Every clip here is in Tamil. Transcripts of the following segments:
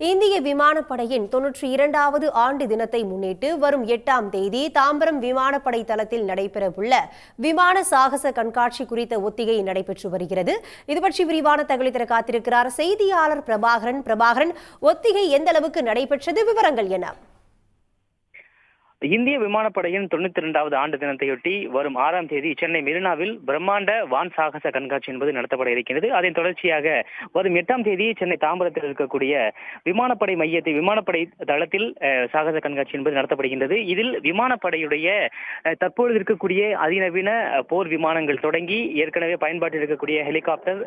இந்திய விமானப்படையின் 92வது ஆண்டு தினத்தை முன்னிட்டு வரும் 8ஆம் தேதி தாம்பரம் விமானப்படை தளத்தில் நடைபெறவுள்ள விமான சாகச கண்காட்சி குறித்த ஒத்திகை நடைபெற்று வருகிறது. இதுபற்றி விரிவான தகவலை தர காத்திருக்கிறார் செய்தியாளர் பிரபாகரன். ஒத்திகை எந்த அளவுக்கு நடைபெற்றது, விவரங்கள் என்ன? இந்திய விமானப்படையின் 92வது ஆண்டு தினத்தையொட்டி வரும் 6ஆம் தேதி சென்னை மெரினாவில் பிரம்மாண்ட வான் சாகச கண்காட்சி என்பது நடத்தப்பட இருக்கிறது. அதன் தொடர்ச்சியாக வரும் 8ஆம் தேதி சென்னை தாம்பரத்தில் இருக்கக்கூடிய விமானப்படை விமானப்படை தளத்தில் சாகச கண்காட்சி என்பது நடத்தப்படுகின்றது. இதில் விமானப்படையுடைய தற்பொழுது இருக்கக்கூடிய அதிநவீன போர் விமானங்கள் தொடங்கி ஏற்கனவே பயன்பாட்டில் இருக்கக்கூடிய ஹெலிகாப்டர்,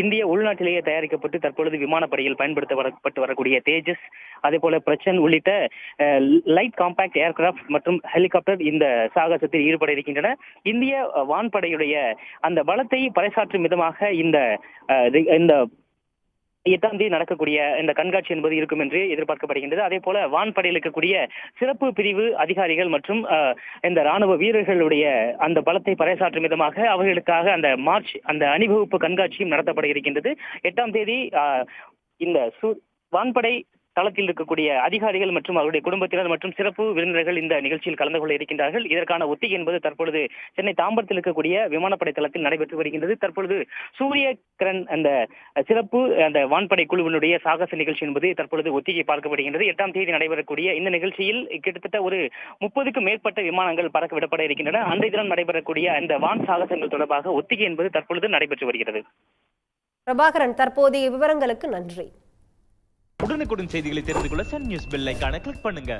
இந்திய உள்நாட்டிலேயே தயாரிக்கப்பட்டு தற்பொழுது விமானப்படையில் பயன்படுத்தப்பட்டு வரக்கூடிய தேஜஸ், அதே போல பிரச்சன் உள்ளிட்ட லைட் காம்பாக்ட் ஏர்கிராப்ட் மற்றும் ஹெலிகாப்டர் இந்த சாகசத்தில் ஈடுபட இருக்கின்றன. இந்திய வான்படையுடைய அந்த பலத்தை பறைசாற்றும் விதமாக இந்த 8ஆம் தேதி நடக்கக்கூடிய இந்த கண்காட்சி என்பது இருக்கும் என்று எதிர்பார்க்கப்படுகின்றது. அதே போல வான்படையில் இருக்கக்கூடிய சிறப்பு பிரிவு அதிகாரிகள் மற்றும் இந்த ராணுவ வீரர்களுடைய அந்த பலத்தை பறைசாற்றும் விதமாக அவர்களுக்காக அந்த அணிவகுப்பு கண்காட்சியும் நடத்தப்பட இருக்கின்றது. 8ஆம் தேதி இந்த வான்படை தளத்தில் இருக்கக்கூடிய அதிகாரிகள் மற்றும் அவருடைய குடும்பத்தினர் மற்றும் சிறப்பு விருந்தினர்கள் இந்த நிகழ்ச்சியில் கலந்து கொள்ள இருக்கின்றார்கள். இதற்கான ஒத்திகை என்பது தற்பொழுது சென்னை தாம்பரத்தில் இருக்கக்கூடிய விமானப்படை தளத்தில் நடைபெற்று வருகின்றது. தற்பொழுது சூரிய கிரண் அந்த சிறப்பு அந்த வான்படை குழுவினுடைய சாகச நிகழ்ச்சி என்பது தற்பொழுது ஒத்திகை பார்க்கப்படுகின்றது. 8ஆம் தேதி நடைபெறக்கூடிய இந்த நிகழ்ச்சியில் கிட்டத்தட்ட ஒரு 30க்கும் மேற்பட்ட விமானங்கள் பறக்க விடப்பட இருக்கின்றன. அன்றைய தினம் நடைபெறக்கூடிய அந்த வான் சாகசங்கள் தொடர்பாக ஒத்திகை என்பது தற்பொழுது நடைபெற்று வருகிறது. பிரபாகரன், தற்போதைய விவரங்களுக்கு நன்றி. உடனுக்குடன் செய்திகளை தெரிந்து கொள்ள சன் நியூஸ் பெல் ஐகானை கிளிக் பண்ணுங்க.